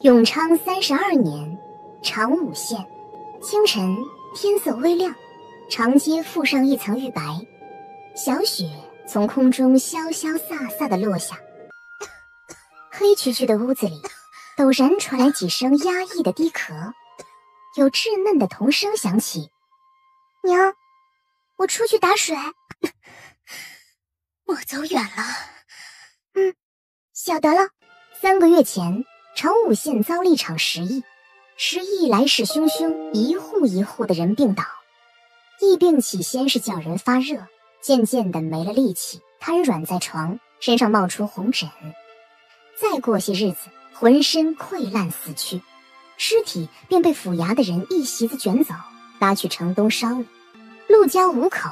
永昌32年，长武县清晨，天色微亮，长街覆上一层玉白，小雪从空中潇潇飒飒地落下。黑黢黢的屋子里，陡然传来几声压抑的低咳，有稚嫩的童声响起：“娘，我出去打水。”我走远了。晓得了。3个月前，长武县遭了一场10疫来势汹汹，一户一户的人病倒。疫病起先是叫人发热，渐渐的没了力气，瘫软在床，身上冒出红疹。再过些日子，浑身溃烂死去，尸体便被府衙的人一席子卷走，拉去城东烧了。陆家无口，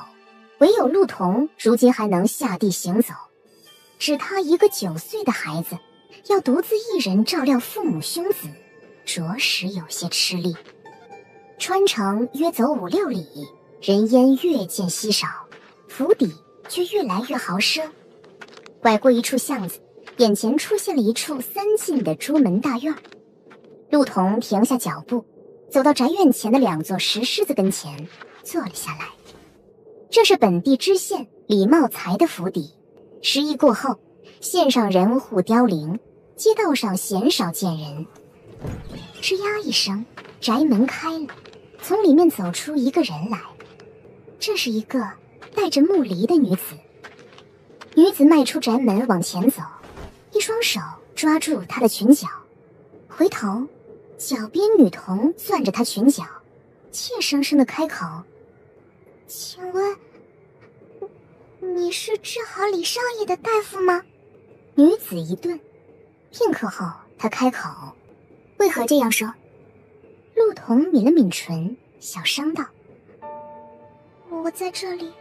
唯有陆童如今还能下地行走，只他一个9岁的孩子，要独自一人照料父母兄子，着实有些吃力。穿城约走5、6里，人烟越见稀少，府邸却越来越豪奢。拐过一处巷子，眼前出现了一处3进的朱门大院。陆童停下脚步，走到宅院前的2座石狮子跟前，坐了下来。这是本地知县李茂才的府邸。10疫过后，县上人户凋零，街道上鲜少见人。吱呀一声，宅门开了，从里面走出一个人来。这是一个带着木梨的女子。女子迈出宅门往前走，一双手抓住她的裙角，回头，脚边女童攥着她裙角，怯生生地开口：“请问，你是治好李少爷的大夫吗？”女子一顿，片刻后，她开口：“为何这样说？”陆童抿了抿唇，小声道：“我在这里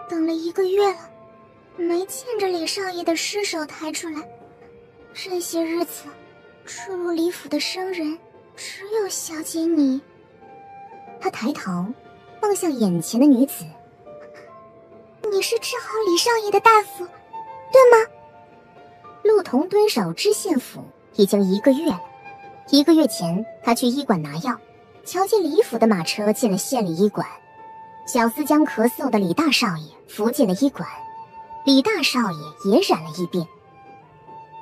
等了1个月了，没见着李少爷的尸首抬出来。这些日子，出入李府的生人只有小姐你。”他抬头望向眼前的女子：“你是治好李少爷的大夫，对吗？”陆童蹲守知县府已经1个月了。1个月前，他去医馆拿药，瞧见李府的马车进了县里医馆，小厮将咳嗽的李大少爷扶进了医馆，李大少爷也染了疫病。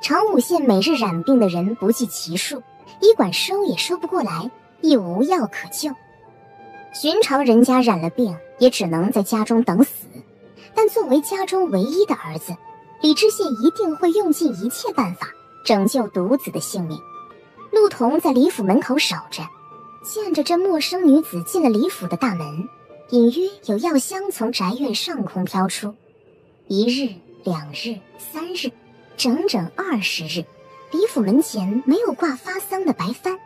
长武县每日染病的人不计其数，医馆收也收不过来，亦无药可救。寻常人家染了病，也只能在家中等死，但作为家中唯一的儿子，李知县一定会用尽一切办法拯救独子的性命。陆童在李府门口守着，见着这陌生女子进了李府的大门，隐约有药香从宅院上空飘出。1日、2日、3日，整整20日，李府门前没有挂发丧的白幡。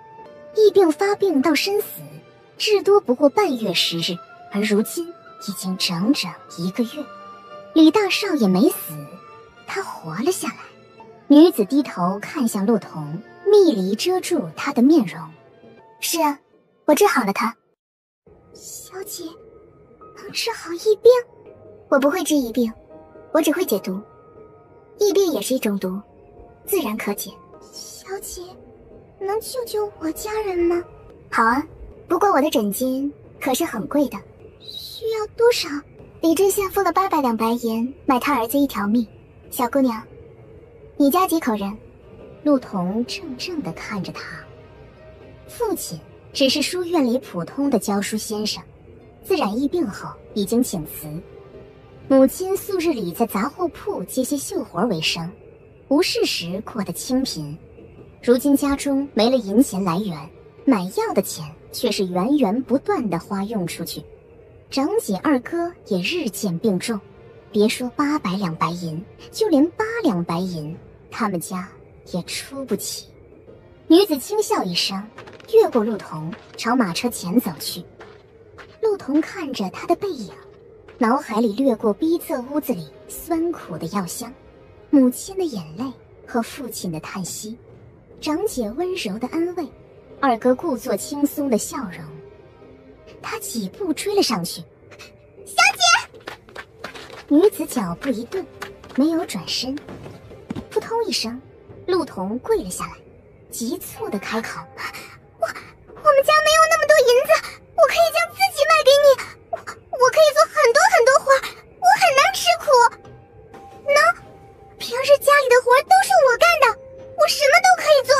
疫病发病到身死，至多不过半月10日，而如今已经整整1个月。李大少爷没死，他活了下来。女子低头看向陆童，蜜梨遮住他的面容：“是啊，我治好了他。”“小姐，能治好疫病？”“我不会治疫病，我只会解毒。疫病也是一种毒，自然可解。”“小姐，能救救我家人吗？”“好啊，不过我的诊金可是很贵的。”“需要多少？”“李知县付了800两白银，买他儿子1条命。小姑娘，你家几口人？”陆童怔怔地看着他。父亲只是书院里普通的教书先生，自染疫病后已经请辞。母亲素日里在杂货铺接些绣活为生，无事时过得清贫。如今家中没了银钱来源，买药的钱却是源源不断地花用出去。长姐二哥也日渐病重，别说800两白银，就连8两白银，他们家也出不起。女子轻笑一声，越过陆童，朝马车前走去。陆童看着她的背影，脑海里掠过逼仄屋子里酸苦的药香，母亲的眼泪和父亲的叹息，长姐温柔的安慰，二哥故作轻松的笑容。他几步追了上去：“小姐！”女子脚步一顿，没有转身。扑通一声，陆童跪了下来，急促地开口：“我们家没有那么多银子，我可以将自己卖给你，我可以做很多很多活，我很能吃苦。能，平时家里的活都是我干的，我什么都可以做。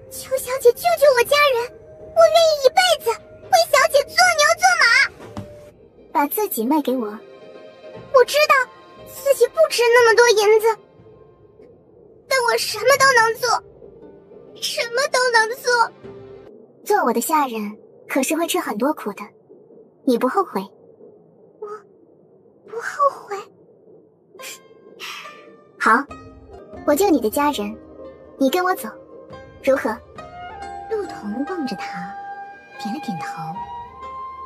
求小姐救救我家人，我愿意一辈子为小姐做牛做马。”把自己卖给我，我知道自己不值那么多银子，但我什么都能做，什么都能做。做我的下人可是会吃很多苦的，你不后悔？我不后悔。好，我救你的家人，你跟我走，如何？陆童望着他，点了点头，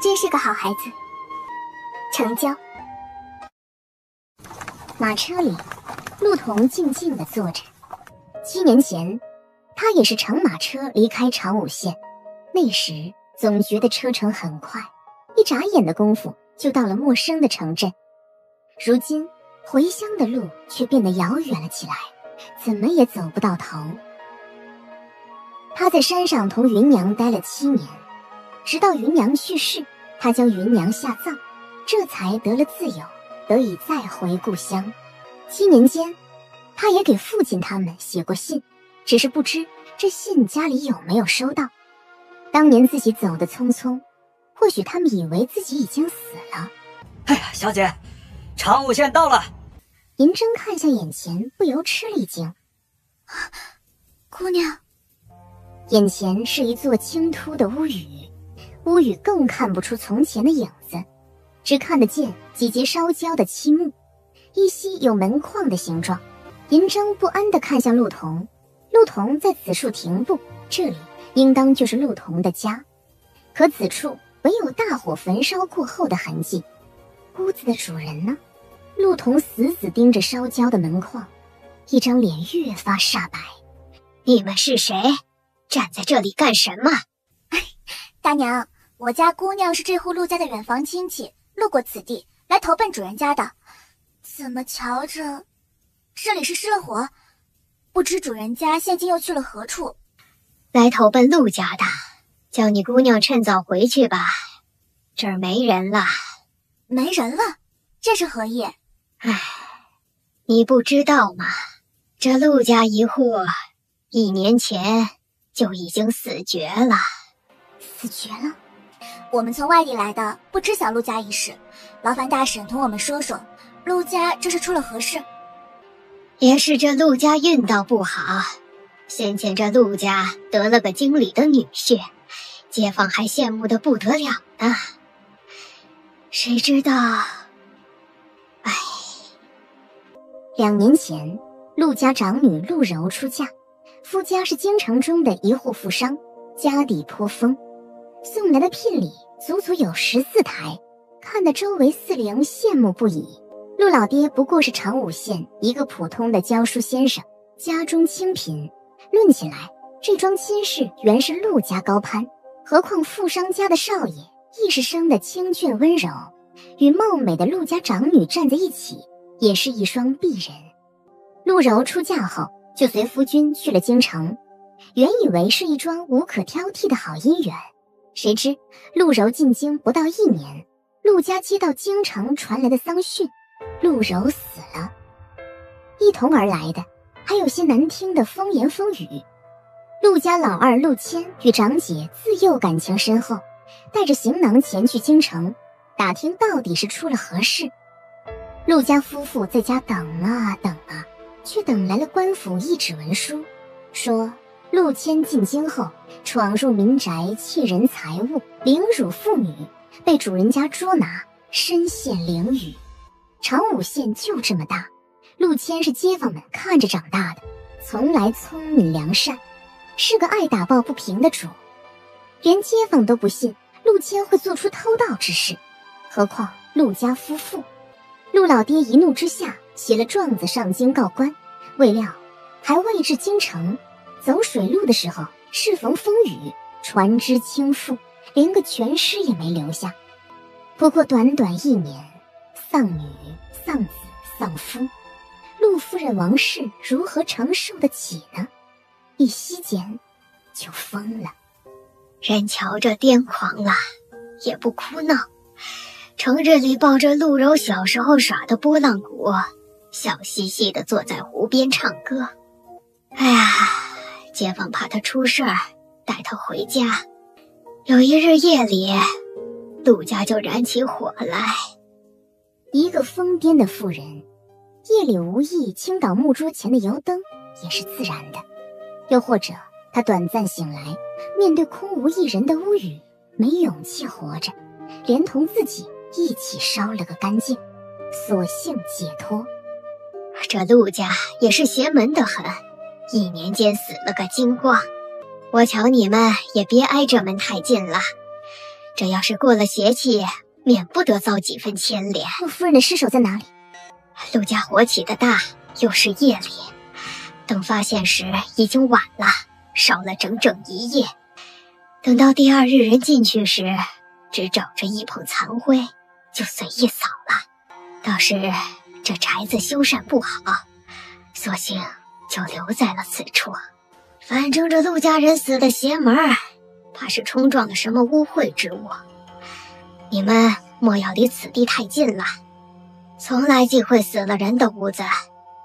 真是个好孩子。成交。马车里，陆童静静地坐着。7年前，他也是乘马车离开长武县，那时总觉得车程很快，一眨眼的功夫就到了陌生的城镇。如今回乡的路却变得遥远了起来，怎么也走不到头。他在山上同芸娘待了7年，直到芸娘去世，他将芸娘下葬，这才得了自由，得以再回故乡。7年间，他也给父亲他们写过信，只是不知这信家里有没有收到。当年自己走得匆匆，或许他们以为自己已经死了。哎呀，小姐，长武县到了。银针看向眼前，不由吃了一惊。姑娘。眼前是一座青秃的屋宇，屋宇更看不出从前的影子，只看得见几节烧焦的漆木，依稀有门框的形状。银针不安地看向陆童，陆童在此处停步，这里应当就是陆童的家，可此处唯有大火焚烧过后的痕迹。屋子的主人呢？陆童死死盯着烧焦的门框，一张脸越发煞白。你们是谁？站在这里干什么？大娘，我家姑娘是这户陆家的远房亲戚，路过此地来投奔主人家的。怎么瞧着这里是失了火？不知主人家现今又去了何处？来投奔陆家的，叫你姑娘趁早回去吧，这儿没人了。没人了？这是何意？唉，你不知道吗？这陆家一户1年前就已经死绝了。死绝了？我们从外地来的，不知晓陆家一事，劳烦大婶同我们说说，陆家这是出了何事？也是这陆家运道不好，先前这陆家得了个经理的女婿，街坊还羡慕得不得了呢。谁知道，唉，2年前，陆家长女陆柔出嫁，夫家是京城中的一户富商，家底颇丰，送来的聘礼足足有14台，看得周围4邻羡慕不已。陆老爹不过是长武县一个普通的教书先生，家中清贫，论起来，这桩亲事原是陆家高攀，何况富商家的少爷亦是生得清俊温柔，与貌美的陆家长女站在一起，也是一双璧人。陆柔出嫁后，就随夫君去了京城，原以为是一桩无可挑剔的好姻缘，谁知陆柔进京不到1年，陆家接到京城传来的丧讯，陆柔死了。一同而来的还有些难听的风言风语。陆家老二陆谦与长姐自幼感情深厚，带着行囊前去京城，打听到底是出了何事。陆家夫妇在家等啊等啊，却等来了官府一纸文书，说陆谦进京后闯入民宅窃人财物，凌辱妇女，被主人家捉拿，身陷囹圄。长武县就这么大，陆谦是街坊们看着长大的，从来聪明良善，是个爱打抱不平的主，连街坊都不信陆谦会做出偷盗之事，何况陆家夫妇。陆老爹一怒之下写了状子上京告官，未料还未至京城，走水路的时候适逢风雨，船只倾覆，连个全尸也没留下。不过短短1年，丧女、丧子、丧夫，陆夫人王氏如何承受得起呢？一息间，就疯了。人瞧着癫狂了，也不哭闹，成日里抱着陆柔小时候耍的拨浪鼓，笑嘻嘻地坐在湖边唱歌。哎呀，街坊怕他出事儿，带他回家。有一日夜里，陆家就燃起火来。一个疯癫的妇人，夜里无意倾倒木桌前的油灯，也是自然的。又或者他短暂醒来，面对空无一人的屋宇，没勇气活着，连同自己一起烧了个干净，索性解脱。这陆家也是邪门的很，1年间死了个精光。我瞧你们也别挨这门太近了，这要是过了邪气，免不得遭几分牵连。陆夫人的尸首在哪里？陆家火起的大，又是夜里，等发现时已经晚了，烧了整整1夜。等到第2日人进去时，只找着一捧残灰，就随意扫了。倒是这宅子修缮不好，索性就留在了此处。反正这陆家人死的邪门儿，怕是冲撞了什么污秽之物。你们莫要离此地太近了，从来忌讳死了人的屋子，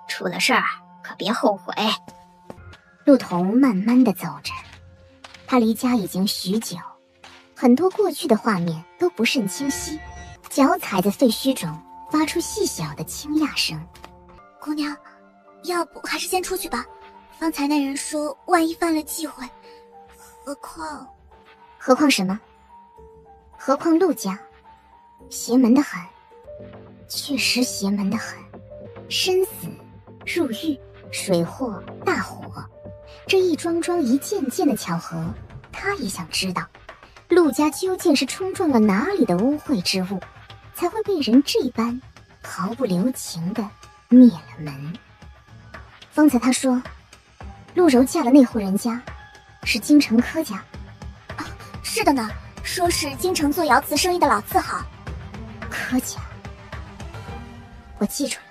出了事儿可别后悔。陆童慢慢地走着，他离家已经许久，很多过去的画面都不甚清晰，脚踩在废墟中发出细小的轻讶声。姑娘，要不还是先出去吧，方才那人说万一犯了忌讳，何况什么？何况陆家邪门的很，确实邪门的很。生死、入狱、水祸、大火，这一桩桩一件件的巧合，他也想知道陆家究竟是冲撞了哪里的污秽之物，才会被人这般毫不留情地灭了门。方才他说陆柔嫁的那户人家是京城柯家。是的呢，说是京城做窑瓷生意的老字号。柯家，我记住了。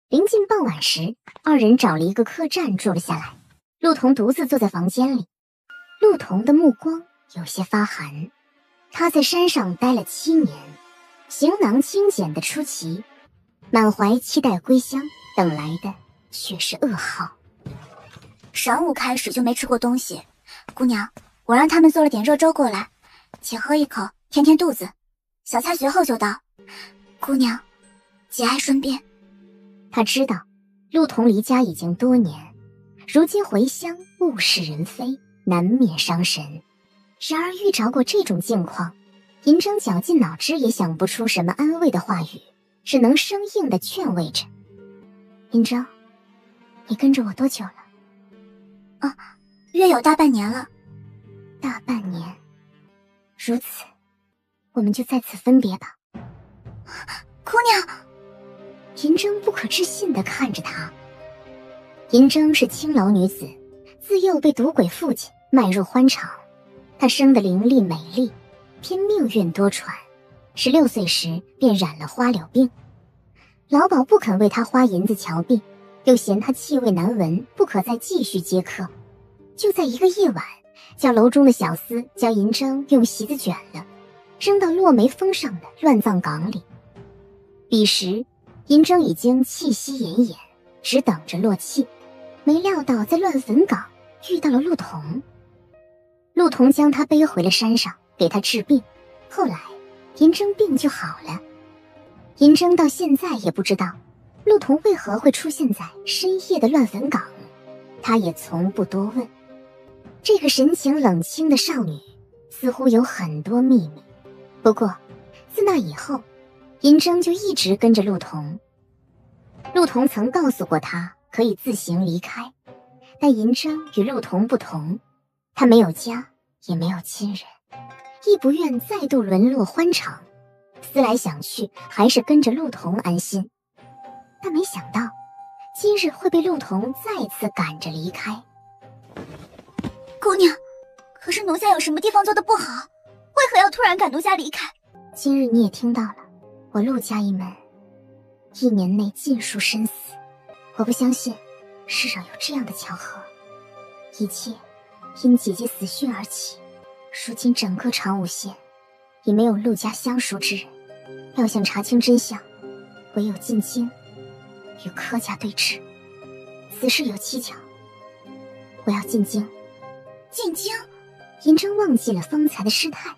临近傍晚时，2人找了一个客栈坐了下来。陆童独自坐在房间里，陆童的目光有些发寒。他在山上待了7年，行囊清简的出奇，满怀期待归乡，等来的却是噩耗。晌午开始就没吃过东西，姑娘，我让他们做了点热粥过来，且喝一口填填肚子。小菜随后就到。姑娘，节哀顺变。他知道陆童离家已经多年，如今回乡物是人非，难免伤神。然而遇着过这种境况，银铮绞尽脑汁也想不出什么安慰的话语，只能生硬地劝慰着。银铮，你跟着我多久了？约有大半年了。大半年，如此，我们就在此分别吧。姑娘，银铮不可置信地看着他。银铮是青楼女子，自幼被赌鬼父亲卖入欢场。她生得伶俐美丽，偏命运多舛，16岁时便染了花柳病。老鸨不肯为她花银子瞧病，又嫌她气味难闻，不可再继续接客。就在一个夜晚，叫楼中的小厮将银铮用席子卷了，扔到落梅峰上的乱葬岗里。彼时银铮已经气息奄奄，只等着落气。没料到在乱坟岗遇到了陆童。陆童将他背回了山上，给他治病。后来银铮病就好了。银铮到现在也不知道陆童为何会出现在深夜的乱坟岗，他也从不多问。这个神情冷清的少女似乎有很多秘密。不过自那以后，银铮就一直跟着陆童。陆童曾告诉过他可以自行离开，但银铮与陆童不同，他没有家，也没有亲人，亦不愿再度沦落欢场。思来想去，还是跟着陆童安心。但没想到今日会被陆童再次赶着离开。姑娘，可是奴家有什么地方做得不好？为何要突然赶奴家离开？今日你也听到了，我陆家一门1年内尽数身死。我不相信世上有这样的巧合，一切因姐姐死讯而起，如今整个长武县已没有陆家相熟之人，要想查清真相，唯有进京与柯家对峙。此事有蹊跷，我要进京。进京？嬴政忘记了方才的失态。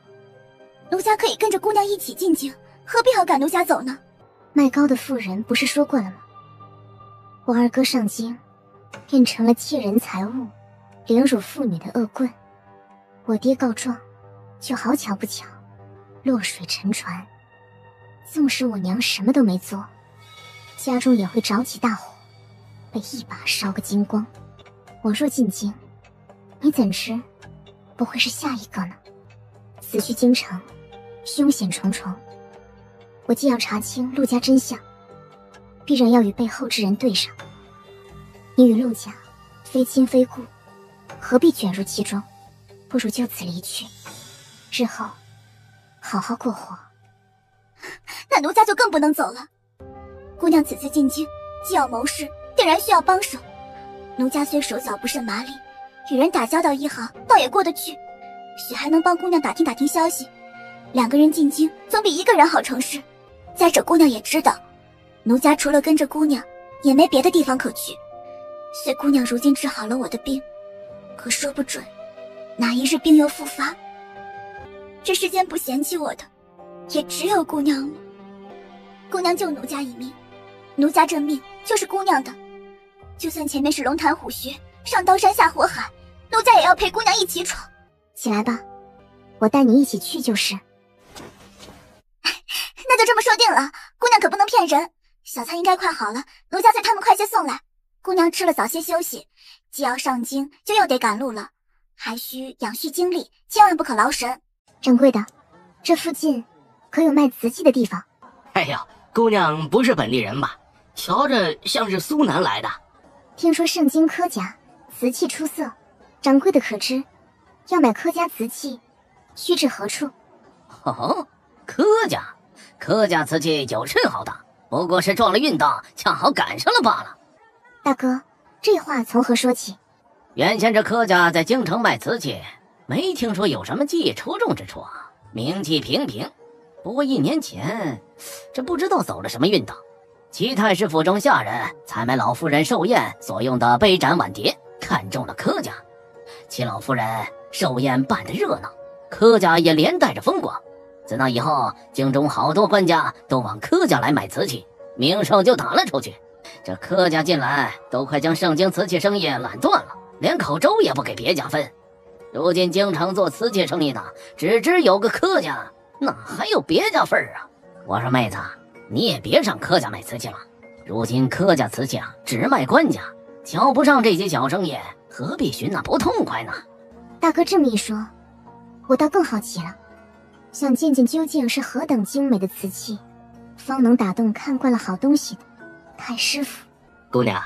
奴家可以跟着姑娘一起进京，何必要赶奴家走呢？卖糕的妇人不是说过了吗？我二哥上京，变成了窃人财物、凌辱妇女的恶棍。我爹告状，就好巧不巧，落水沉船。纵使我娘什么都没做，家中也会着起大火，被一把烧个精光。我若进京，你怎知不会是下一个呢？此去京城，凶险重重。我既要查清陆家真相，必然要与背后之人对上。你与陆家非亲非故，何必卷入其中？不如就此离去，日后好好过活。那奴家就更不能走了。姑娘此次进京，既要谋事，定然需要帮手。奴家虽手脚不甚麻利，与人打交道一行，倒也过得去。许还能帮姑娘打听打听消息。2个人进京，总比1个人好成事。再者，姑娘也知道，奴家除了跟着姑娘，也没别的地方可去。虽姑娘如今治好了我的病，可说不准哪一日病又复发。这世间不嫌弃我的，也只有姑娘了。姑娘救奴家一命，奴家这命就是姑娘的。就算前面是龙潭虎穴，上刀山下火海，奴家也要陪姑娘一起闯。起来吧，我带你一起去就是。那就这么说定了，姑娘可不能骗人。小菜应该快好了，奴家催他们快些送来。姑娘吃了早些休息，既要上京，就又得赶路了，还需养蓄精力，千万不可劳神。掌柜的，这附近可有卖瓷器的地方？哎呀，姑娘不是本地人吧？瞧着像是苏南来的。听说盛京柯家瓷器出色，掌柜的可知要买柯家瓷器须至何处？哦，柯家瓷器有甚好的，不过是撞了运道，恰好赶上了罢了。大哥，这话从何说起？原先这柯家在京城卖瓷器，没听说有什么技艺出众之处啊，名气平平。不过1年前，这不知道走了什么运道，齐太师府中下人采买老夫人寿宴所用的杯盏碗碟，看中了柯家。齐老夫人寿宴办得热闹，柯家也连带着风光。自那以后，京中好多官家都往柯家来买瓷器，名声就打了出去。这柯家近来都快将盛京瓷器生意揽断了，连口粥也不给别家分。如今京城做瓷器生意的，只有个柯家，哪还有别家份儿啊？我说妹子，你也别上柯家买瓷器了。如今柯家瓷器啊，只卖官家，瞧不上这些小生意，何必寻那不痛快呢？大哥这么一说，我倒更好奇了，想见见究竟是何等精美的瓷器，方能打动看惯了好东西的太师傅。姑娘，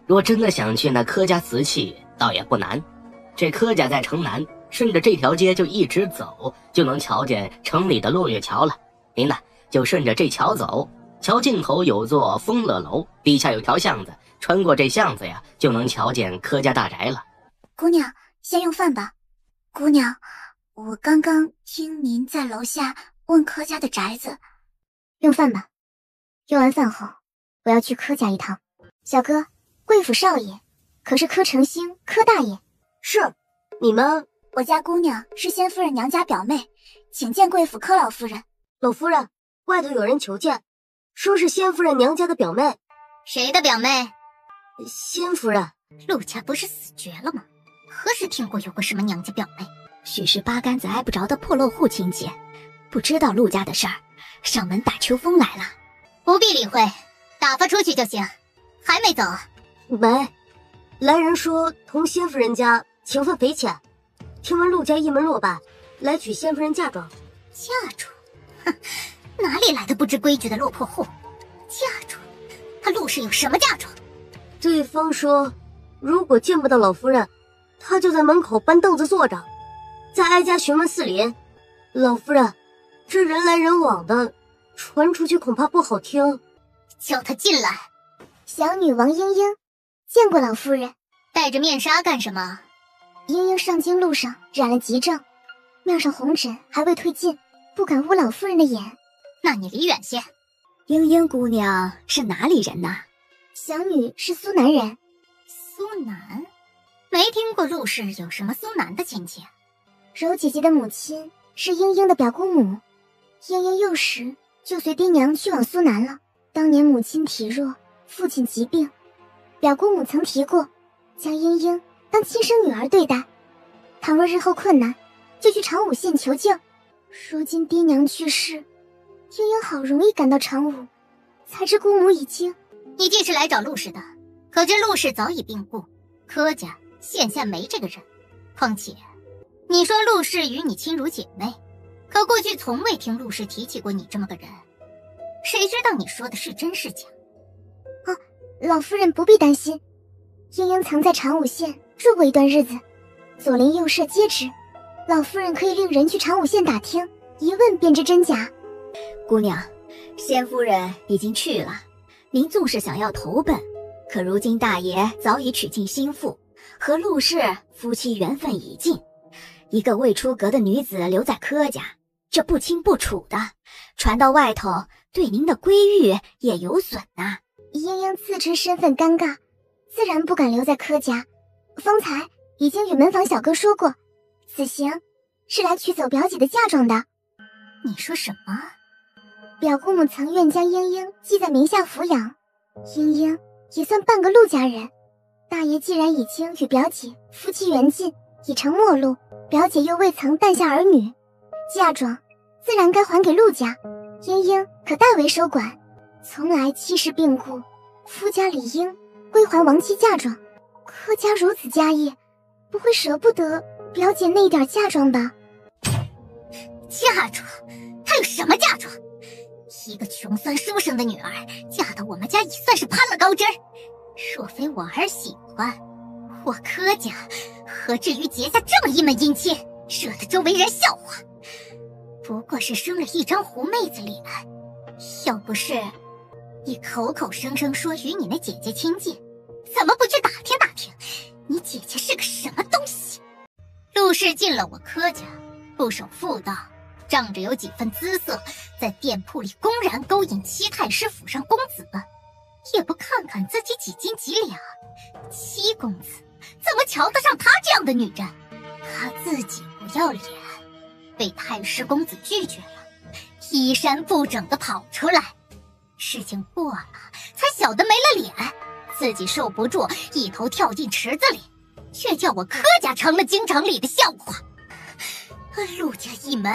若真的想去那柯家瓷器，倒也不难。这柯家在城南，顺着这条街就一直走，就能瞧见城里的落月桥了。您呢，就顺着这桥走，桥尽头有座丰乐楼，地下有条巷子，穿过这巷子呀，就能瞧见柯家大宅了。姑娘，先用饭吧。姑娘，我刚刚听您在楼下问柯家的宅子。用饭吧，用完饭后我要去柯家一趟。小哥，贵府少爷可是柯成兴柯大爷？是。你们？我家姑娘是先夫人娘家表妹，请见贵府柯老夫人。老夫人，外头有人求见，说是先夫人娘家的表妹。谁的表妹？先夫人。陆家不是死绝了吗？何时听过有个什么娘家表妹？许是八竿子挨不着的破落户亲戚，不知道陆家的事儿，上门打秋风来了。不必理会，打发出去就行。还没走？没。来人说同先夫人家情分匪浅，听闻陆家一门落败，来娶先夫人嫁妆。嫁妆？哼，哪里来的不知规矩的落魄户？嫁妆？他陆氏有什么嫁妆？对方说，如果见不到老夫人，他就在门口搬凳子坐着，再挨家询问四邻。老夫人，这人来人往的，传出去恐怕不好听。叫他进来。小女王莺莺见过老夫人。戴着面纱干什么？莺莺上京路上染了急症，面上红疹还未退尽，不敢污老夫人的眼。那你离远些。莺莺姑娘是哪里人呐？小女是苏南人。苏南？没听过陆氏有什么苏南的亲戚。柔姐姐的母亲是莺莺的表姑母，莺莺幼时就随爹娘去往苏南了。当年母亲体弱，父亲疾病，表姑母曾提过，将莺莺当亲生女儿对待，倘若日后困难，就去长武县求救。如今爹娘去世，莺莺好容易赶到长武，才知姑母已经……你既是来找陆氏的，可知陆氏早已病故，柯家现下没这个人。况且，你说陆氏与你亲如姐妹，可过去从未听陆氏提起过你这么个人，谁知道你说的是真是假？老夫人不必担心，莺莺曾在长武县住过一段日子，左邻右舍皆知，老夫人可以令人去长武县打听，一问便知真假。姑娘，先夫人已经去了，您纵是想要投奔，可如今大爷早已娶进心腹，和陆氏夫妻缘分已尽，一个未出阁的女子留在柯家，这不清不楚的，传到外头，对您的归誉也有损呐。莺莺自知身份尴尬，自然不敢留在柯家。方才已经与门房小哥说过，此行是来取走表姐的嫁妆的。你说什么？表姑母曾愿将莺莺寄在名下抚养，莺莺也算半个陆家人。大爷既然已经与表姐夫妻缘尽，已成陌路，表姐又未曾诞下儿女，嫁妆自然该还给陆家，莺莺可代为收管。从来妻室病故，夫家理应归还亡妻嫁妆。柯家如此家业，不会舍不得表姐那点嫁妆吧？嫁妆？她有什么嫁妆？一个穷酸书生的女儿，嫁到我们家已算是攀了高枝儿。若非我儿喜欢，我柯家何至于结下这么一门姻亲，惹得周围人笑话？不过是生了一张狐妹子脸，要不是你口口声声说与你那姐姐亲近，怎么不去打听打听，你姐姐是个什么东西？陆氏进了我柯家，不守妇道，仗着有几分姿色，在店铺里公然勾引七太师府上公子，也不看看自己几斤几两。七公子怎么瞧得上她这样的女人？她自己不要脸，被太师公子拒绝了，衣衫不整的跑出来。事情过了，才晓得没了脸，自己受不住，一头跳进池子里，却叫我柯家成了京城里的笑话。陆家一门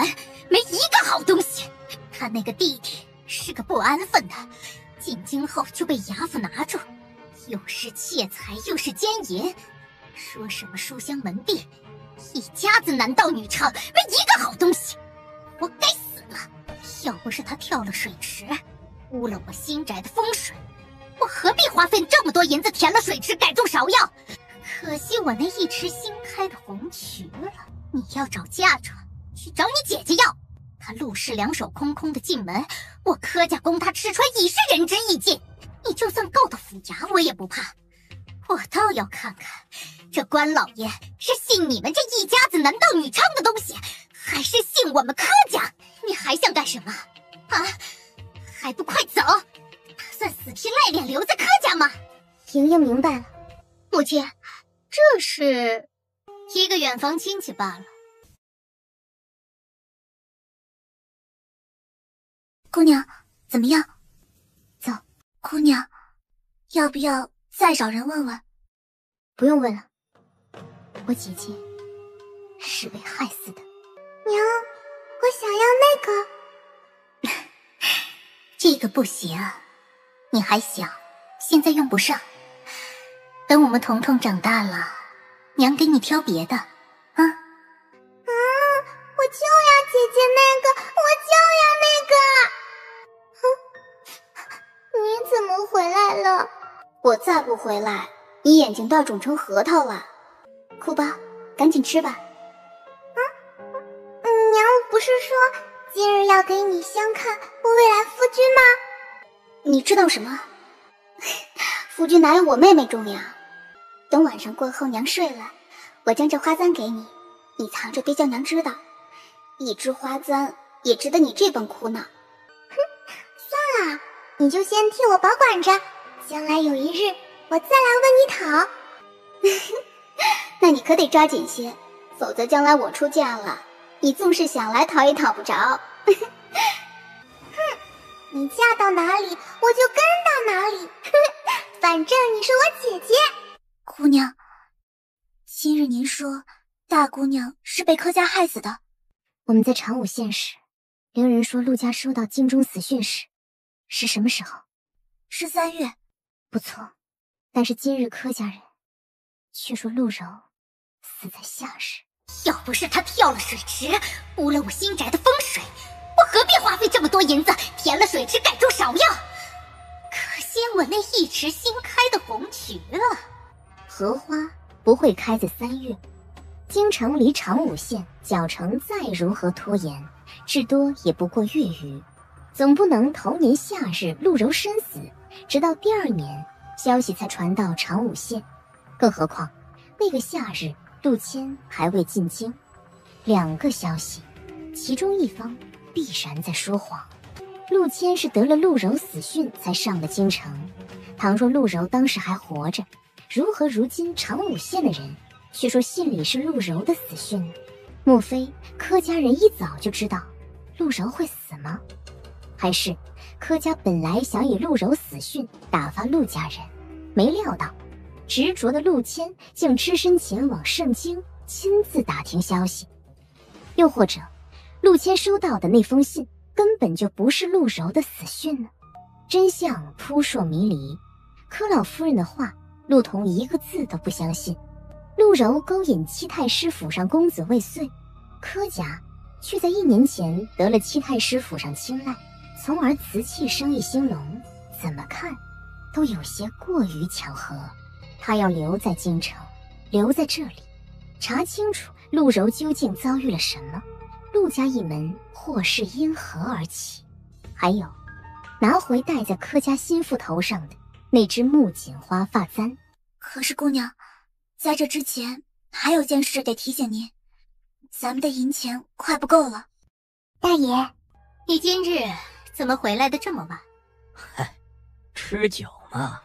没一个好东西，他那个弟弟是个不安分的，进京后就被衙府拿住，又是窃财又是奸淫，说什么书香门第，一家子男盗女娼，没一个好东西，我该死了。要不是他跳了水池，污了我新宅的风水，我何必花费这么多银子填了水池，改种芍药？可惜我那一池新开的红渠了。你要找嫁妆，去找你姐姐要。她陆氏两手空空的进门，我柯家供她吃穿已是仁至义尽。你就算告到府衙，我也不怕。我倒要看看，这关老爷是信你们这一家子男盗女娼的东西，还是信我们柯家？你还想干什么？啊？还不快走！打算死皮赖脸留在柯家吗？莹莹明白了，母亲，这是一个远房亲戚罢了。姑娘，怎么样？走。姑娘，要不要再找人问问？不用问了，我姐姐是被害死的。娘，我想要那个。这个不行，你还小，现在用不上。等我们彤彤长大了，娘给你挑别的。啊！我就要姐姐那个，我就要那个。你怎么回来了？我再不回来，你眼睛都要肿成核桃了。哭吧，赶紧吃吧。娘不是说今日要给你相看我未来夫君吗？你知道什么？夫君哪有我妹妹重要？等晚上过后娘睡了，我将这花簪给你，你藏着别叫娘知道。一枝花簪也值得你这般苦恼。哼，算了，你就先替我保管着，将来有一日我再来问你讨。那你可得抓紧些，否则将来我出嫁了，你纵是想来讨也讨不着。哼，你嫁到哪里，我就跟到哪里。反正你是我姐姐。姑娘，今日您说大姑娘是被柯家害死的。我们在长武县时，灵人说陆家收到京中死讯时，是什么时候？是3月。不错，但是今日柯家人却说陆柔死在夏日。要不是他跳了水池，污了我新宅的风水，我何必花费这么多银子填了水池改种芍药？可惜我那一池新开的红渠了。荷花不会开在3月。京城离长武县脚程再如何拖延，至多也不过月余，总不能头年夏日陆柔身死，直到第2年消息才传到长武县。更何况那个夏日陆谦还未进京，2个消息，其中一方必然在说谎。陆谦是得了陆柔死讯才上的京城，倘若陆柔当时还活着，如何如今长武县的人却说信里是陆柔的死讯呢？莫非柯家人一早就知道陆柔会死吗？还是柯家本来想以陆柔死讯打发陆家人，没料到执着的陆谦竟只身前往盛京亲自打听消息？又或者陆谦收到的那封信根本就不是陆柔的死讯呢？真相扑朔迷离，柯老夫人的话陆童一个字都不相信。陆柔勾引七太师府上公子未遂，柯家却在1年前得了七太师府上青睐，从而瓷器生意兴隆，怎么看都有些过于巧合。他要留在京城，留在这里，查清楚陆柔究竟遭遇了什么，陆家一门祸是因何而起。还有，拿回戴在柯家心腹头上的那只木槿花发簪。可是姑娘，在这之前还有件事得提醒您，咱们的银钱快不够了。大爷，你今日怎么回来的这么晚？嗨，吃酒嘛。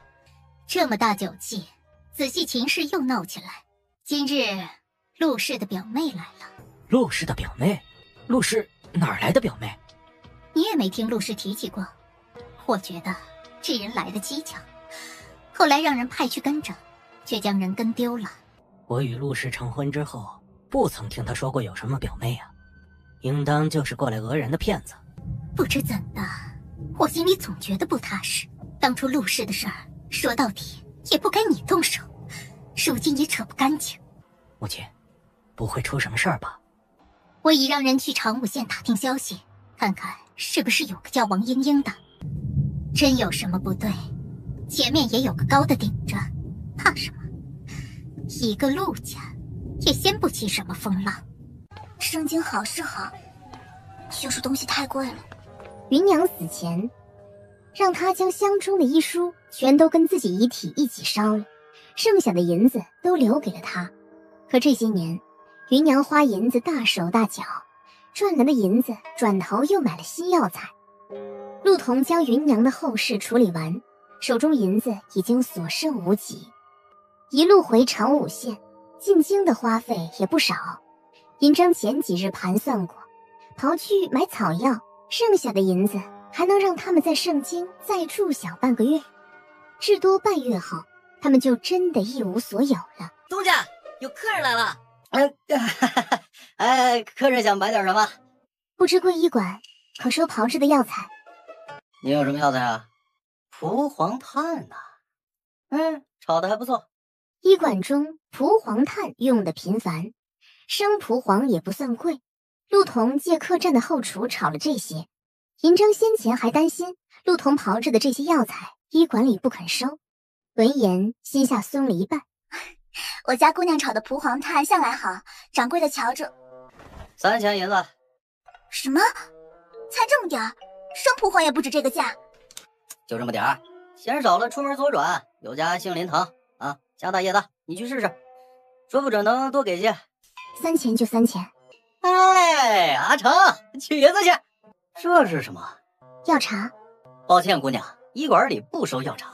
这么大酒气，仔细秦氏又闹起来。今日陆氏的表妹来了。陆氏的表妹？陆氏哪儿来的表妹？你也没听陆氏提起过。我觉得这人来的蹊跷，后来让人派去跟着，却将人跟丢了。我与陆氏成婚之后，不曾听他说过有什么表妹啊，应当就是过来讹人的骗子。不知怎的，我心里总觉得不踏实。当初陆氏的事儿，说到底也不该你动手，如今也扯不干净。母亲，不会出什么事儿吧？我已让人去长武县打听消息，看看是不是有个叫王英英的。真有什么不对，前面也有个高的顶着，怕什么？一个陆家也掀不起什么风浪。盛京好是好，就是东西太贵了。芸娘死前让他将箱中的医书全都跟自己遗体一起烧了，剩下的银子都留给了他。可这些年芸娘花银子大手大脚，赚来的银子转头又买了新药材。陆童将芸娘的后事处理完，手中银子已经所剩无几。一路回长武县，进京的花费也不少。银章前几日盘算过，刨去买草药，剩下的银子还能让他们在盛京再住小半个月，至多半月后，他们就真的一无所有了。东家，有客人来了。客人想买点什么？不知贵医馆可收炮制的药材？你有什么药材啊？蒲黄炭呐，炒的还不错。医馆中蒲黄炭用的频繁，生蒲黄也不算贵。陆童借客栈的后厨炒了这些。银章先前还担心陆童炮制的这些药材医馆里不肯收，闻言心下松了一半。我家姑娘炒的蒲黄炭向来好，掌柜的瞧着。3钱银子。什么？才这么点儿？生蒲黄也不止这个价。就这么点儿，嫌少了出门左转，有家杏林堂啊，家大业大，你去试试。说不准能多给些。3000就3000。哎，阿成，取银子去。这是什么？药茶。抱歉，姑娘，医馆里不收药茶。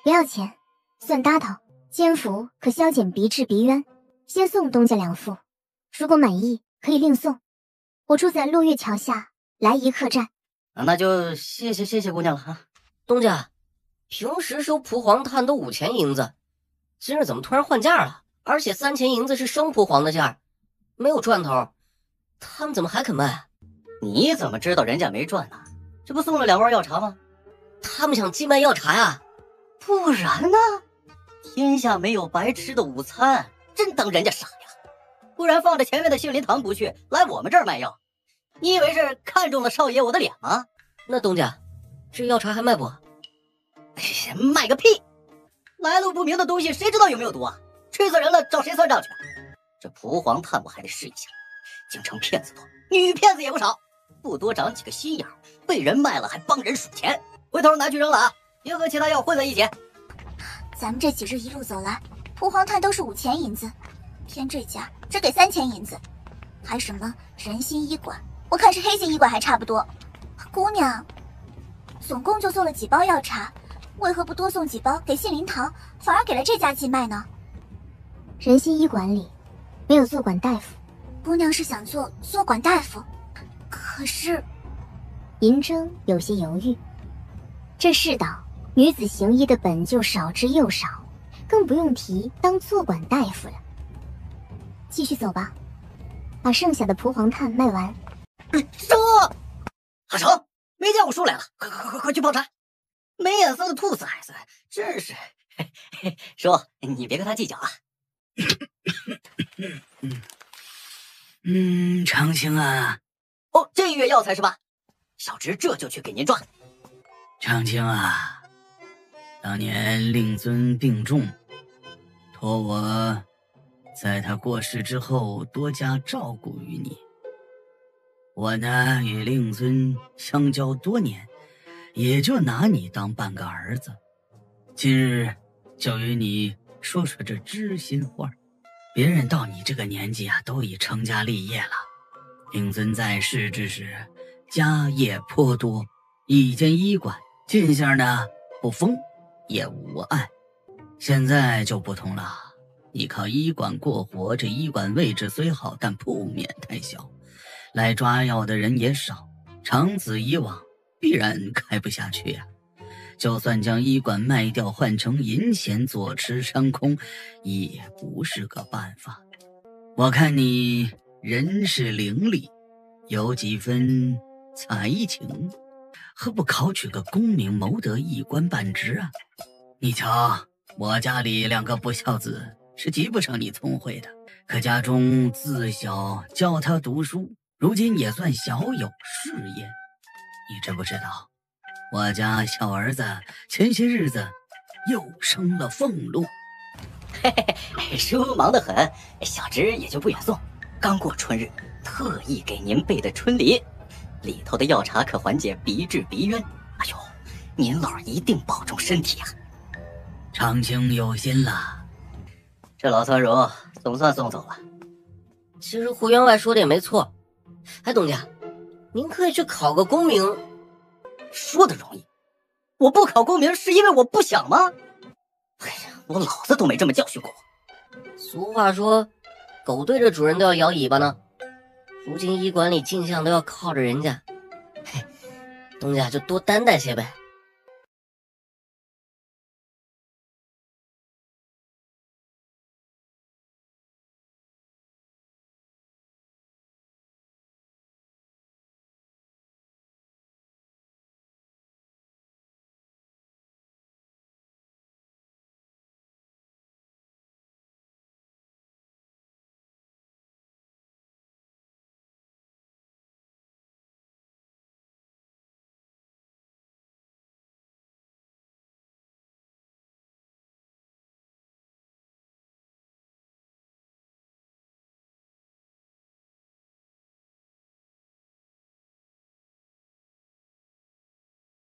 不要钱，算搭头。煎服可消减鼻滞鼻渊，先送东家2副，如果满意可以另送。我住在落月桥下来仪客栈。那就谢谢姑娘了哈。东家，平时收蒲黄炭都5000银子，今日怎么突然换价了？而且3000银子是生蒲黄的价，没有赚头，他们怎么还肯卖？你怎么知道人家没赚呢？这不送了2罐药茶吗？他们想寄卖药茶呀？不然呢？天下没有白吃的午餐，真当人家傻呀？不然放着前面的杏林堂不去，来我们这儿卖药，你以为是看中了少爷我的脸吗？那东家，这药茶还卖不？卖个屁！来路不明的东西，谁知道有没有毒啊？吹死人了，找谁算账去？这蒲黄炭我还得试一下。京城骗子多，女骗子也不少，不多长几个心眼，被人卖了还帮人数钱，回头拿去扔了啊！别和其他药混在一起。咱们这几日一路走来，蒲黄炭都是5000银子，偏这家只给3000银子，还什么人心医馆，我看是黑心医馆还差不多。姑娘，总共就送了几包药茶，为何不多送几包给杏林堂，反而给了这家寄卖呢？人心医馆里没有坐馆大夫。姑娘是想做坐馆大夫，可是银筝有些犹豫。这世道女子行医的本就少之又少，更不用提当坐馆大夫了。继续走吧，把剩下的蒲黄炭卖完。叔，阿成，没见过叔来了，快去泡茶。没眼色的兔崽子，真是。叔，你别跟他计较啊。长青啊。哦，这月药材是吧？小侄这就去给您抓。长青啊，当年令尊病重，托我在他过世之后多加照顾于你。我呢与令尊相交多年，也就拿你当半个儿子。今日就与你说说这知心话。别人到你这个年纪啊，都已成家立业了。令尊在世之时，家业颇多，一间医馆，进项呢不丰也无碍。现在就不同了，你靠医馆过活，这医馆位置虽好，但铺面太小，来抓药的人也少，长此以往必然开不下去啊。就算将医馆卖掉换成银钱坐吃山空，也不是个办法。我看你人是伶俐，有几分才情，何不考取个功名谋得，一官半职啊？你瞧，我家里2个不孝子是及不上你聪慧的，可家中自小教他读书，如今也算小有事业。你知不知道，我家小儿子前些日子又生了俸禄。叔忙得很，小侄也就不远送。刚过春日，特意给您备的春梨，里头的药茶可缓解鼻滞鼻渊。哎呦，您老一定保重身体啊！长青有心了，这老酸儒总算送走了。其实胡员外说的也没错。哎，东家，您可以去考个功名。说的容易，我不考功名是因为我不想吗？哎呀，我老子都没这么教训过我。俗话说，狗对着主人都要摇尾巴呢。如今医馆里进项都要靠着人家，嘿，东家就多担待些呗。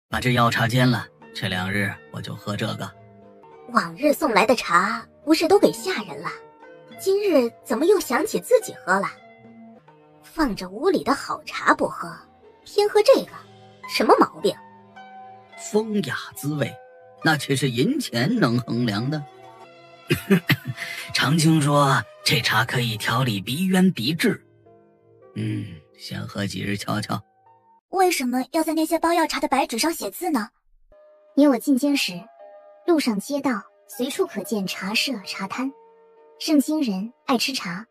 把这药茶煎了，这2日我就喝这个。往日送来的茶不是都给下人了，今日怎么又想起自己喝了？放着屋里的好茶不喝，偏喝这个，什么毛病？风雅滋味，那却是银钱能衡量的。常青说这茶可以调理鼻渊鼻滞，先喝几日瞧瞧。为什么要在那些包药茶的白纸上写字呢？你我进京时，路上街道随处可见茶社茶摊，盛京人爱吃茶，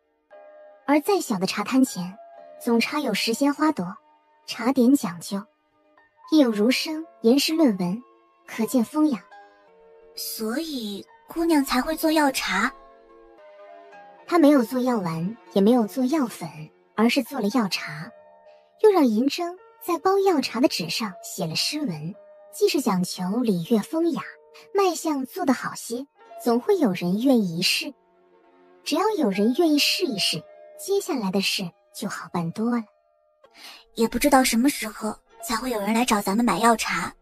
而再小的茶摊前总插有10仙花朵，茶点讲究，亦有儒生言诗论文，可见风雅。所以姑娘才会做药茶。她没有做药丸，也没有做药粉，而是做了药茶，又让银针在包药茶的纸上写了诗文，既是讲求礼乐风雅，卖相做得好些，总会有人愿意一试。只要有人愿意试一试，接下来的事就好办多了。也不知道什么时候才会有人来找咱们买药茶。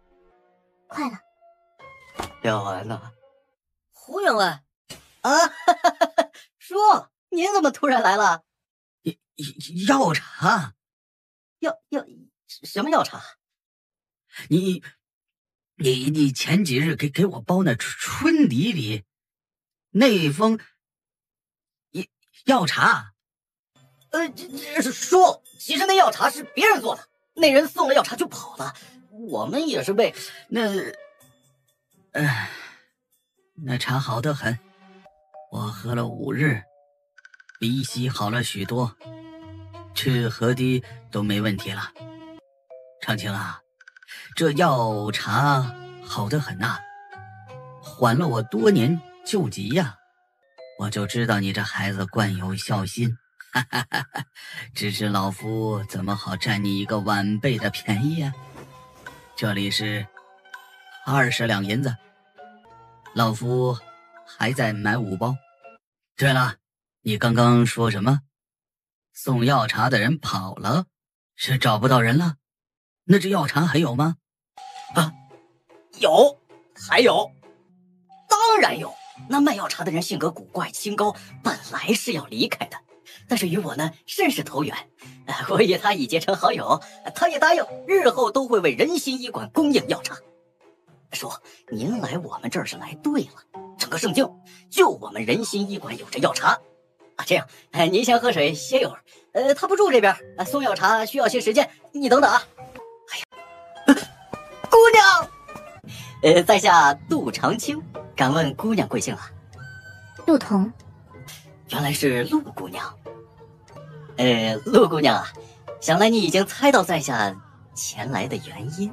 快了，药丸呢？胡员外啊，叔，您怎么突然来了？药茶？什么药茶？你前几日给我包那春梨里那封药茶。叔，其实那药茶是别人做的，那人送了药茶就跑了，我们也是被那茶好得很，我喝了5日，鼻息好了许多，吃河堤都没问题了。长青啊，这药茶好得很呐，缓了我多年旧疾呀，我就知道你这孩子惯有孝心，只是老夫怎么好占你一个晚辈的便宜呀？这里是20两银子，老夫还在买5包。对了，你刚刚说什么？送药茶的人跑了，是找不到人了？那这药茶还有吗？有，还有，当然有。那卖药茶的人性格古怪清高，本来是要离开的，但是与我呢甚是投缘，我与他已结成好友，他也答应日后都会为仁心医馆供应药茶。说您来我们这儿是来对了，整个盛京就我们仁心医馆有这药茶啊。这样，您先喝水歇一会儿，他不住这边，送药茶需要些时间，你等等啊。哎呀，姑娘，在下杜长青，敢问姑娘贵姓啊？陆童。原来是陆姑娘。陆姑娘啊，想来你已经猜到在下前来的原因。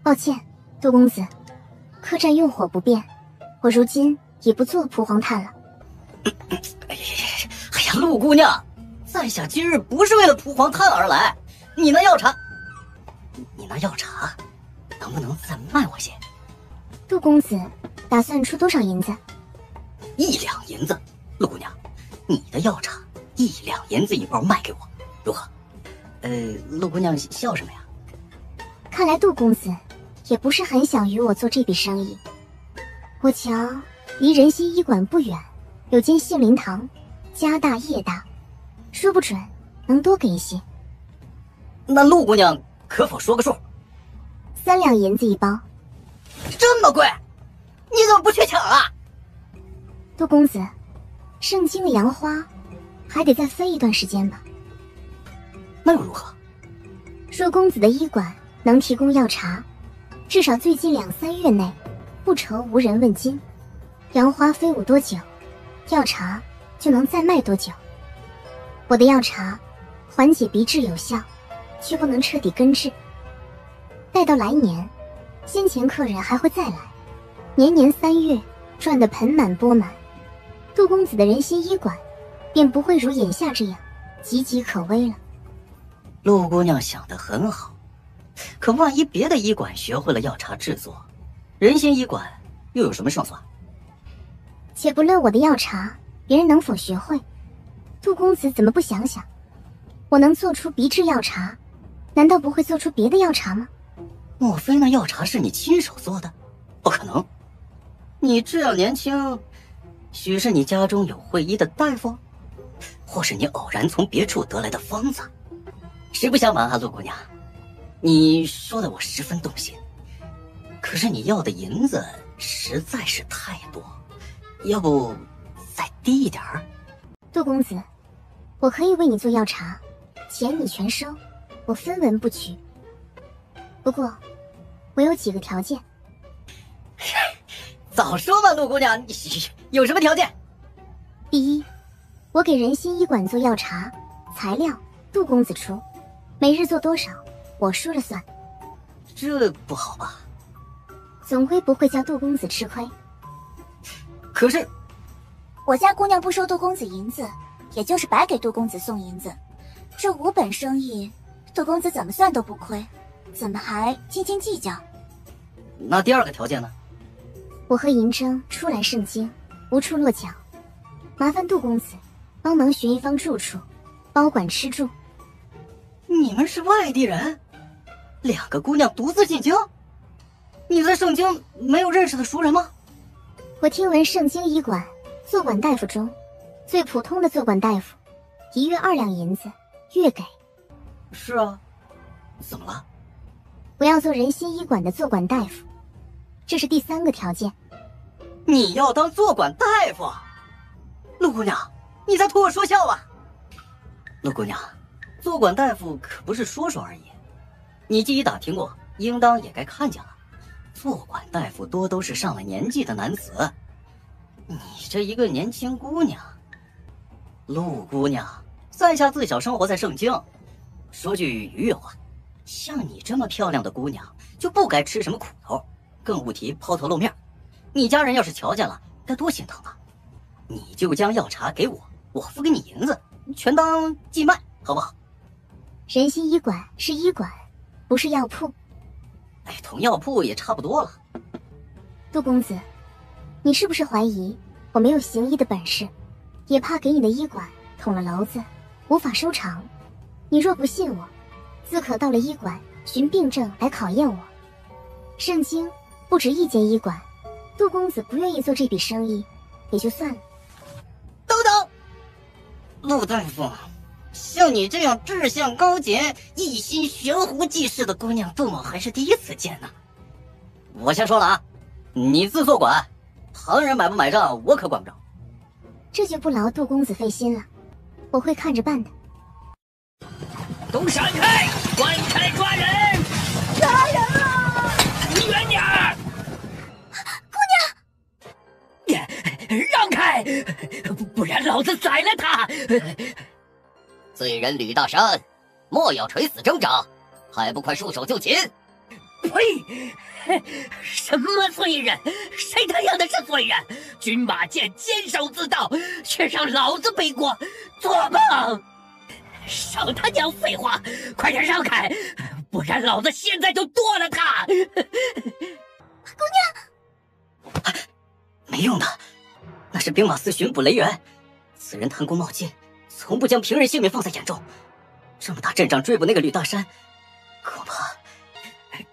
抱歉，杜公子，客栈用火不便，我如今也不做蒲黄炭了。哎呀，陆姑娘，在下今日不是为了蒲黄炭而来，你那药茶能不能再卖我些？杜公子打算出多少银子？1两银子。陆姑娘，你的药茶1两银子一包卖给我，如何？陆姑娘笑什么呀？看来杜公子也不是很想与我做这笔生意。我瞧离仁心医馆不远有间杏林堂，家大业大，说不准能多给一些。那陆姑娘可否说个数？3两银子一包。这么贵，你怎么不去抢啊？杜公子，盛京的杨花还得再飞一段时间吧。那又如何？若公子的医馆能提供药茶，至少最近2、3月内不愁无人问津。杨花飞舞多久，药茶就能再卖多久。我的药茶缓解鼻滞有效，却不能彻底根治。待到来年，先前客人还会再来，年年3月赚得盆满钵满，杜公子的仁心医馆便不会如眼下这样岌岌可危了。陆姑娘想得很好，可万一别的医馆学会了药茶制作，仁心医馆又有什么胜算？且不论我的药茶别人能否学会，杜公子怎么不想想，我能做出鼻滞药茶，难道不会做出别的药茶吗？莫非那药茶是你亲手做的？不可能，你这样年轻，许是你家中有会医的大夫，或是你偶然从别处得来的方子。实不相瞒啊，陆姑娘，你说的我十分动心。可是你要的银子实在是太多，要不再低一点儿？杜公子，我可以为你做药茶，钱你全收，我分文不取。不过，我有几个条件。早说嘛，陆姑娘，你有什么条件？第一，我给仁心医馆做药茶，材料杜公子出，每日做多少，我说了算。这不好吧？总归不会叫杜公子吃亏。可是，我家姑娘不收杜公子银子，也就是白给杜公子送银子。这5本生意，杜公子怎么算都不亏，怎么还斤斤计较？那第二个条件呢？我和嬴政初来盛京，无处落脚，麻烦杜公子帮忙寻一方住处，包管吃住。你们是外地人，2个姑娘独自进京？你在盛京没有认识的熟人吗？我听闻盛京医馆坐管大夫中，最普通的坐管大夫，1月2两银子，月给。是啊，怎么了？我要做仁心医馆的坐管大夫，这是第3个条件。你要当坐管大夫？陆姑娘，你在图我说笑啊？陆姑娘，坐管大夫可不是说说而已，你既已打听过，应当也该看见了。坐管大夫多都是上了年纪的男子，你这一个年轻姑娘，陆姑娘，在下自小生活在盛京，说句愉悦话，像你这么漂亮的姑娘，就不该吃什么苦头，更勿提抛头露面。你家人要是瞧见了，该多心疼啊！你就将药茶给我，我付给你银子，全当寄卖，好不好？仁心医馆是医馆，不是药铺。哎，同药铺也差不多了。杜公子，你是不是怀疑我没有行医的本事，也怕给你的医馆捅了娄子，无法收场？你若不信我，自可到了医馆寻病症来考验我。盛京不止1间医馆，杜公子不愿意做这笔生意，也就算了。等等，陆大夫，像你这样志向高洁、一心悬壶济世的姑娘，杜某还是第一次见呢。我先说了啊，你自做管，旁人买不买账我可管不着。这就不劳杜公子费心了，我会看着办的。都闪开！滚开！抓人！抓人了！离远点儿！姑娘，让开，不然老子宰了他！罪人吕大山，莫要垂死挣扎，还不快束手就擒！呸！什么罪人？谁他娘的是罪人？军马剑坚守自盗，却让老子背锅，做梦！少他娘废话，快点让开，不然老子现在就剁了他！姑娘，没用的，那是兵马司巡捕雷元，此人贪功冒进，从不将平人性命放在眼中。这么大阵仗追捕那个吕大山，恐怕……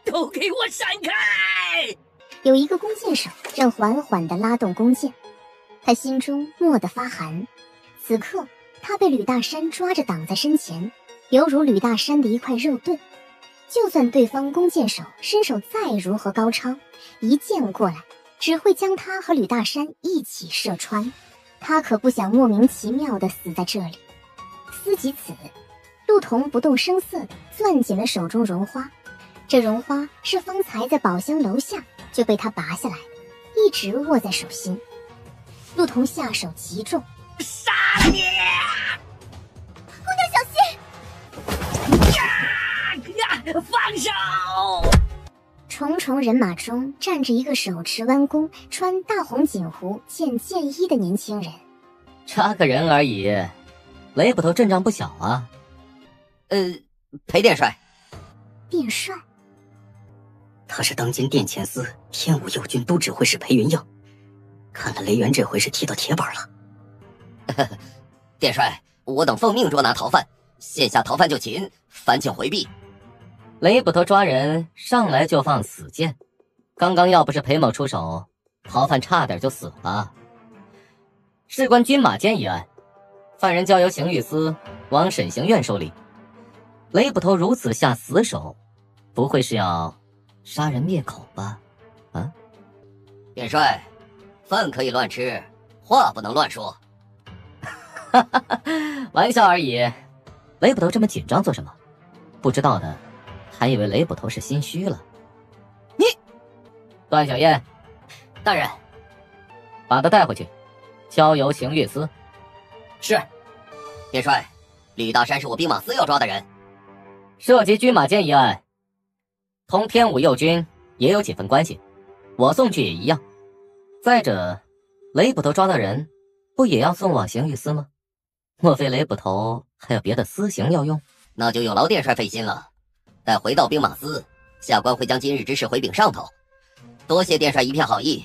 都给我闪开！有一个弓箭手正缓缓地拉动弓箭，他心中蓦地发寒。此刻他被吕大山抓着挡在身前，犹如吕大山的一块肉盾。就算对方弓箭手身手再如何高超，一箭过来只会将他和吕大山一起射穿。他可不想莫名其妙地死在这里。思及此，陆童不动声色地攥紧了手中绒花。这绒花是方才在宝箱楼下就被他拔下来的，一直握在手心。陆童下手极重，杀了你！姑娘小心！放手！重重人马中站着一个手持弯弓、穿大红锦狐剑衣的年轻人。差个人而已，雷捕头阵仗不小啊。裴殿帅。殿帅？他是当今殿前司天武右军都指挥使裴云映，看来雷元这回是踢到铁板了。殿帅，我等奉命捉拿逃犯，现下逃犯就擒，烦请回避。雷捕头抓人上来就放死箭，刚刚要不是裴某出手，逃犯差点就死了。事关军马监一案，犯人交由刑狱司往审刑院受理。雷捕头如此下死手，不会是要杀人灭口吧？啊？元帅，饭可以乱吃，话不能乱说。玩笑而已。雷捕头这么紧张做什么？不知道的还以为雷捕头是心虚了。你，段小燕，大人，把他带回去，交由刑狱司。是。元帅，李大山是我兵马司要抓的人。涉及军马监一案，同天武右军也有几分关系，我送去也一样。再者，雷捕头抓的人不也要送往刑狱司吗？莫非雷捕头还有别的私刑要用？那就有劳殿帅费心了。待回到兵马司，下官会将今日之事回禀上头。多谢殿帅一片好意，